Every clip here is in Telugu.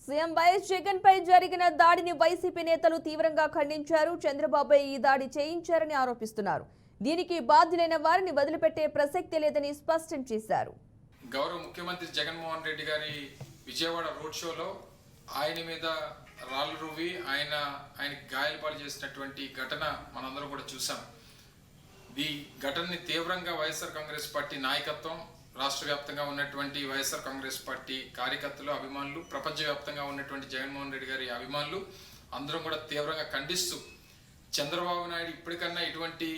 సీఎం వైఎస్ జగన్ పై జరిగిన దాడిని వైసీపీ నేతలు తీవ్రంగా ఖండించారు. చంద్రబాబు ఈ దాడి చేయించారని ఆరోపిస్తున్నారు. దీనికి బాధ్యులైన వారిని వదిలిపెట్టే ప్రసక్తి లేదని స్పష్టం చేశారు. గౌరవ ముఖ్యమంత్రి జగన్మోహన్ రెడ్డి గారి విజయవాడ రోడ్ షోలో ఆయన మీద రాళ్ళు రువ్వి ఆయనకి గాయాలపాలు చేసినటువంటి ఘటన మనందరం కూడా చూసాం. ఈ ఘటనని తీవ్రంగా వైఎస్ఆర్ కాంగ్రెస్ పార్టీ నాయకత్వం, రాష్ట్ర వ్యాప్తంగా ఉన్నటువంటి వైఎస్ఆర్ కాంగ్రెస్ పార్టీ కార్యకర్తలు, అభిమానులు, ప్రపంచవ్యాప్తంగా ఉన్నటువంటి జగన్మోహన్ రెడ్డి గారి అభిమానులు అందరం కూడా తీవ్రంగా ఖండిస్తూ, చంద్రబాబు నాయుడు ఇప్పటికన్నా ఇటువంటి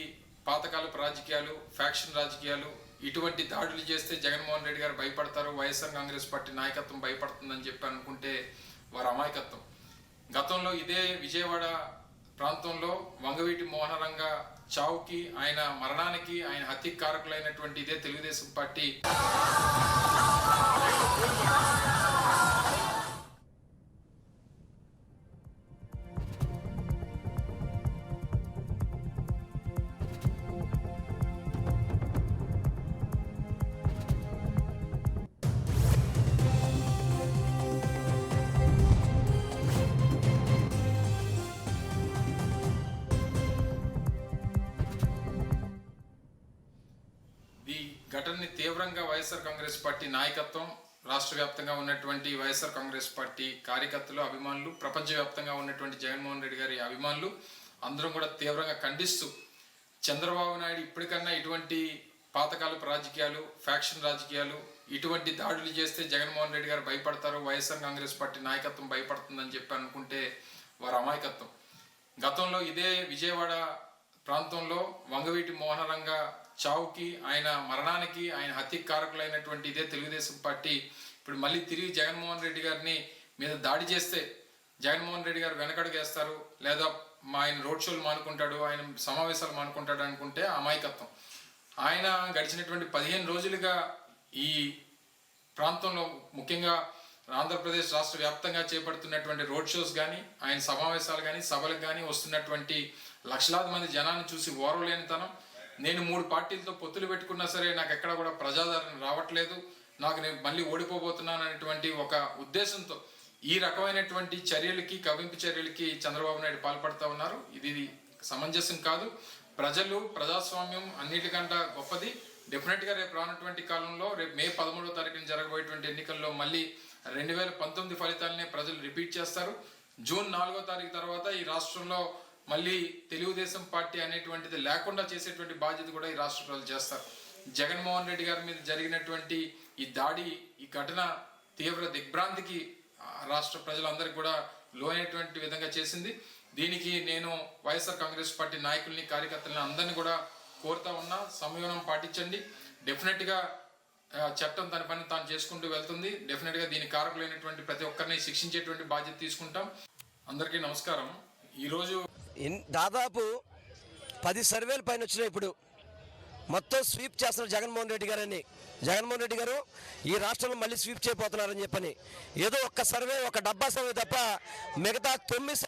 పాతకాలపు రాజకీయాలు, ఫ్యాక్షన్ రాజకీయాలు, ఇటువంటి దాడులు చేస్తే జగన్మోహన్ రెడ్డి గారు భయపడతారు, వైఎస్ఆర్ కాంగ్రెస్ పార్టీ నాయకత్వం భయపడుతుందని చెప్పి అనుకుంటే వారి అమాయకత్వం. గతంలో ఇదే విజయవాడ ప్రాంతంలో వంగవీటి మోహనరంగ చావుకి, ఆయన మరణానికి, ఆయన హత్యకు కారకులైనటువంటి ఇదే తెలుగుదేశం పార్టీ ఘటనని తీవ్రంగా వైఎస్ఆర్ కాంగ్రెస్ పార్టీ నాయకత్వం, రాష్ట్ర వ్యాప్తంగా ఉన్నటువంటి వైఎస్ఆర్ కాంగ్రెస్ పార్టీ కార్యకర్తలు, అభిమానులు, ప్రపంచవ్యాప్తంగా ఉన్నటువంటి జగన్మోహన్ రెడ్డి గారి అభిమానులు అందరం కూడా తీవ్రంగా ఖండిస్తూ, చంద్రబాబు నాయుడు ఇప్పటికన్నా ఇటువంటి పాతకాలపు రాజకీయాలు, ఫ్యాక్షన్ రాజకీయాలు, ఇటువంటి దాడులు చేస్తే జగన్మోహన్ రెడ్డి గారు భయపడతారు, వైఎస్ఆర్ కాంగ్రెస్ పార్టీ నాయకత్వం భయపడుతుందని చెప్పి అనుకుంటే వారి అమాయకత్వం. గతంలో ఇదే విజయవాడ ప్రాంతంలో వంగవీటి మోహనరంగ చావుకి, ఆయన మరణానికి, ఆయన హత్యకు కారకులైనటువంటి ఇదే తెలుగుదేశం పార్టీ ఇప్పుడు మళ్ళీ తిరిగి జగన్మోహన్ రెడ్డి గారిని మీద దాడి చేస్తే జగన్మోహన్ రెడ్డి గారు వెనకడుగేస్తారు, లేదా ఆయన రోడ్ షోలు మానుకుంటాడు, ఆయన సమావేశాలు మానుకుంటాడు అనుకుంటే అమాయకత్వం. ఆయన గడిచినటువంటి 15 రోజులుగా ఈ ప్రాంతంలో, ముఖ్యంగా ఆంధ్రప్రదేశ్ రాష్ట్ర వ్యాప్తంగా చేపడుతున్నటువంటి రోడ్ షోస్ కానీ, ఆయన సమావేశాలు కానీ, సభలకు కానీ వస్తున్నటువంటి లక్షలాది మంది జనాన్ని చూసి ఓర్వలేనితనం, నేను 3 పార్టీలతో పొత్తులు పెట్టుకున్నా సరే నాకు ఎక్కడ కూడా ప్రజాదరణ రావట్లేదు, నేను మళ్ళీ ఓడిపోబోతున్నాను అనేటువంటి ఒక ఉద్దేశంతో ఈ రకమైనటువంటి చర్యలకి, కవింపు చర్యలకి చంద్రబాబు నాయుడు పాల్పడుతూ ఉన్నారు. ఇది సమంజసం కాదు. ప్రజలు, ప్రజాస్వామ్యం అన్నిటికంటే గొప్పది. డెఫినెట్గా రేపు రానటువంటి కాలంలో, రేపు మే 13వ తారీఖున జరగబోయేటువంటి ఎన్నికల్లో మళ్ళీ 2019 ఫలితాలనే ప్రజలు రిపీట్ చేస్తారు. జూన్ 4వ తారీఖు తర్వాత ఈ రాష్ట్రంలో మళ్ళీ తెలుగుదేశం పార్టీ అనేటువంటిది లేకుండా చేసేటువంటి బాధ్యత కూడా ఈ రాష్ట్ర ప్రజలు చేస్తారు. జగన్మోహన్ రెడ్డి గారి మీద జరిగినటువంటి ఈ దాడి, ఈ ఘటన తీవ్ర దిగ్భ్రాంతికి రాష్ట్ర ప్రజలందరికీ కూడా లోనైనటువంటి విధంగా చేసింది. దీనికి నేను వైఎస్ఆర్ కాంగ్రెస్ పార్టీ నాయకుల్ని, కార్యకర్తలని అందరినీ కూడా కోరుతా ఉన్నా, సంయమనం పాటించండి. డెఫినెట్గా చట్టం తన పని తాను చేసుకుంటూ వెళ్తుంది. డెఫినెట్గా దీనికి కారకులైనటువంటి ప్రతి ఒక్కరిని శిక్షించేటువంటి బాధ్యత తీసుకుంటాం. అందరికీ నమస్కారం. ఈరోజు దాదాపు 10 సర్వేల పైన వచ్చినాయి. ఇప్పుడు మొత్తం స్వీప్ చేస్తున్నారు జగన్మోహన్ రెడ్డి గారని. జగన్మోహన్ రెడ్డి గారు ఈ రాష్ట్రంలో మళ్ళీ స్వీప్ చేయబోతున్నారని చెప్పని ఏదో ఒక్క సర్వే, ఒక డబ్బా సర్వే తప్ప మిగతా 9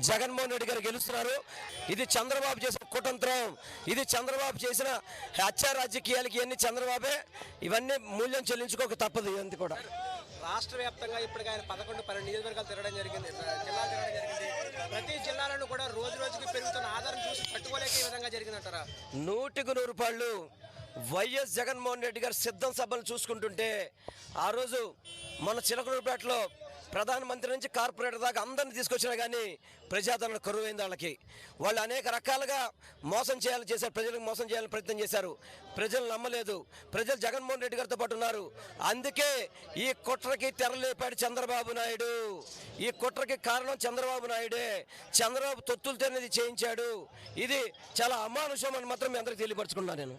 జగన్మోహన్ రెడ్డి గారు గెలుస్తున్నారు. ఇది చంద్రబాబు చేసిన కుతంత్రం, ఇది చంద్రబాబు చేసిన హత్య రాజకీయాలకి ఇవన్నీ చంద్రబాబే. ఇవన్నీ మూల్యం చెల్లించుకోక తప్పదు. ఇవన్నీ కూడా రాష్ట్ర వ్యాప్తంగా ఇప్పటికి ఆయన 11-12 నియోజకవర్గాలు తిరగడం జరిగింది, జిల్లాలు తిరగడం జరిగింది. ప్రతి జిల్లాలను కూడా రోజు రోజుకి పెరుగుతున్న ఆధారం చూసి పట్టుకోలేక ఈ విధంగా జరిగిందంటారా? 100కు 100 రూపాయలు వైఎస్ జగన్మోహన్ రెడ్డి గారు సిద్ధం సభలు చూసుకుంటుంటే, ఆ రోజు మన చిలకలూరుపేటలో ప్రధానమంత్రి నుంచి కార్పొరేటర్ దాకా అందరిని తీసుకొచ్చినా కానీ ప్రజాదరణ కరువైంది. వాళ్ళు అనేక రకాలుగా మోసం చేశారు, ప్రజలకు మోసం చేయాలని ప్రయత్నం చేశారు. ప్రజలు నమ్మలేదు. ప్రజలు జగన్మోహన్ రెడ్డి గారితో పాటు ఉన్నారు. అందుకే ఈ కుట్రకి తెరలేపాడు చంద్రబాబు నాయుడు. ఈ కుట్రకి కారణం చంద్రబాబు నాయుడే. చంద్రబాబు తొత్తులతో చేయించాడు. ఇది చాలా అమానుషం అని మాత్రం మీ అందరికీ తెలియపరచుకున్నాను నేను.